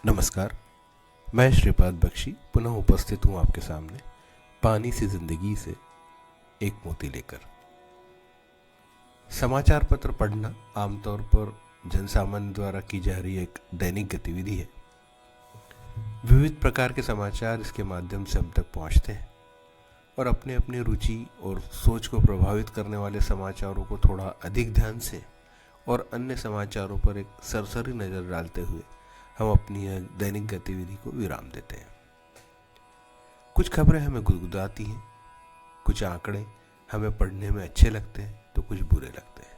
नमस्कार। मैं श्रीपाद बख्शी पुनः उपस्थित हूँ आपके सामने पानी सी जिंदगी से एक मोती लेकर। समाचार पत्र पढ़ना आमतौर पर जनसामान्य द्वारा की जा रही एक दैनिक गतिविधि है। विविध प्रकार के समाचार इसके माध्यम से हम तक पहुँचते हैं और अपने अपने रुचि और सोच को प्रभावित करने वाले समाचारों को थोड़ा अधिक ध्यान से और अन्य समाचारों पर एक सरसरी नज़र डालते हुए हम अपनी यह दैनिक गतिविधि को विराम देते हैं। कुछ खबरें हमें गुदगुदाती हैं, कुछ आंकड़े हमें पढ़ने में अच्छे लगते हैं तो कुछ बुरे लगते हैं,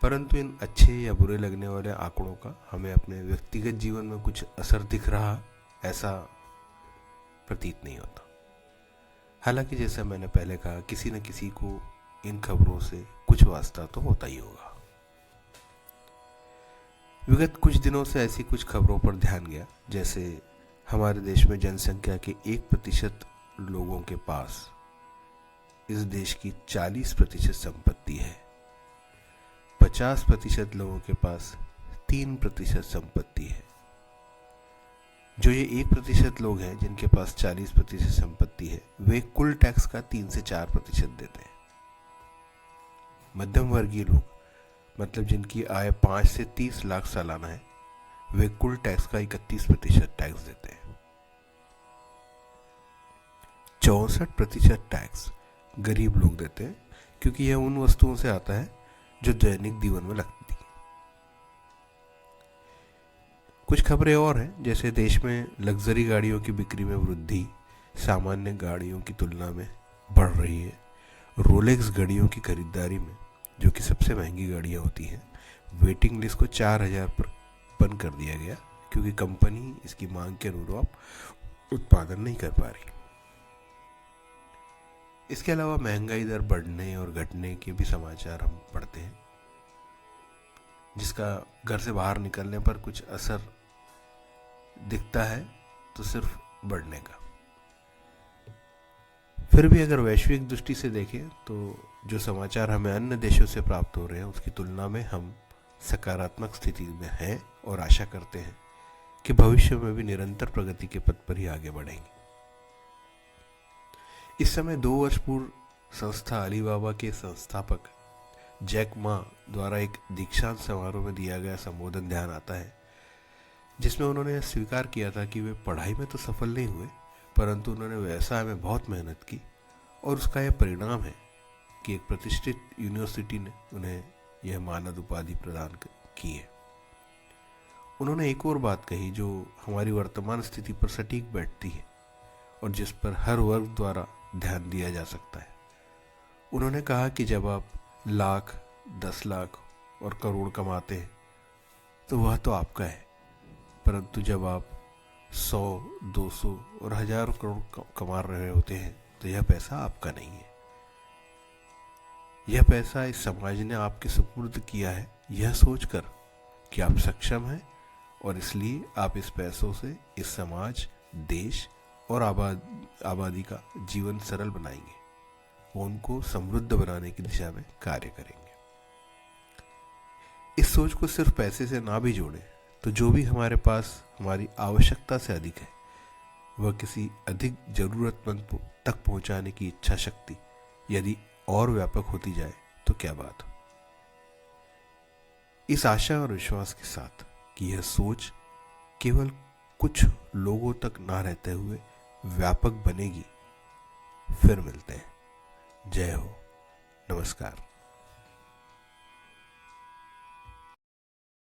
परंतु इन अच्छे या बुरे लगने वाले आंकड़ों का हमें अपने व्यक्तिगत जीवन में कुछ असर दिख रहा ऐसा प्रतीत नहीं होता। हालांकि जैसा मैंने पहले कहा, किसी न किसी को इन खबरों से कुछ वास्ता तो होता ही होगा। विगत कुछ दिनों से ऐसी कुछ खबरों पर ध्यान गया, जैसे हमारे देश में जनसंख्या के 1% लोगों के पास इस देश की 40% संपत्ति है, 50% लोगों के पास 3% संपत्ति है। जो ये 1% लोग हैं जिनके पास 40% संपत्ति है, वे कुल टैक्स का 3 से 4% देते हैं। मध्यम वर्गीय लोग, मतलब जिनकी आय 5 से 30 लाख सालाना है, वे कुल टैक्स का 31% टैक्स देते हैं। 64% टैक्स गरीब लोग देते हैं, क्योंकि यह उन वस्तुओं से आता है जो दैनिक जीवन में लगती हैं। कुछ खबरें और हैं, जैसे देश में लग्जरी गाड़ियों की बिक्री में वृद्धि सामान्य गाड़ियों की तुलना में बढ़ रही है। रोलेक्स गाड़ियों की खरीदारी में, जो कि सबसे महंगी गाड़ियाँ होती हैं, वेटिंग लिस्ट को 4000 पर बंद कर दिया गया, क्योंकि कंपनी इसकी मांग के अनुरूप उत्पादन नहीं कर पा रही। इसके अलावा महंगाई दर बढ़ने और घटने के भी समाचार हम पढ़ते हैं, जिसका घर से बाहर निकलने पर कुछ असर दिखता है तो सिर्फ बढ़ने का। फिर भी अगर वैश्विक दृष्टि से देखें तो जो समाचार हमें अन्य देशों से प्राप्त हो रहे हैं, उसकी तुलना में हम सकारात्मक स्थिति में हैं और आशा करते हैं कि भविष्य में भी निरंतर प्रगति के पथ पर ही आगे बढ़ेंगे। इस समय 2 वर्ष पूर्व संस्था अलीबाबा के संस्थापक जैक मा द्वारा एक दीक्षांत समारोह में दिया गया संबोधन ध्यान आता है, जिसमें उन्होंने स्वीकार किया था कि वे पढ़ाई में तो सफल नहीं हुए, परंतु उन्होंने व्यवसाय में बहुत मेहनत की और उसका यह परिणाम है कि एक प्रतिष्ठित यूनिवर्सिटी ने उन्हें यह मानद उपाधि प्रदान की है। उन्होंने एक और बात कही जो हमारी वर्तमान स्थिति पर सटीक बैठती है और जिस पर हर वर्ग द्वारा ध्यान दिया जा सकता है। उन्होंने कहा कि जब आप लाख, 10 लाख और करोड़ कमाते हैं तो वह तो आपका है, परंतु जब आप 100, 200 और हजारों करोड़ कमा रहे होते हैं तो यह पैसा आपका नहीं है। यह पैसा इस समाज ने आपके सुपुर्द किया है, यह सोचकर कि आप सक्षम हैं और इसलिए आप इस पैसों से इस समाज, देश और आबादी का जीवन सरल बनाएंगे, वो उनको समृद्ध बनाने की दिशा में कार्य करेंगे। इस सोच को सिर्फ पैसे से ना भी जोड़ें तो जो भी हमारे पास हमारी आवश्यकता से अधिक है, वह किसी अधिक जरूरतमंद तक पहुंचाने की इच्छा शक्ति यदि और व्यापक होती जाए तो क्या बात हो। इस आशा और विश्वास के साथ कि यह सोच केवल कुछ लोगों तक ना रहते हुए व्यापक बनेगी, फिर मिलते हैं। जय हो। नमस्कार।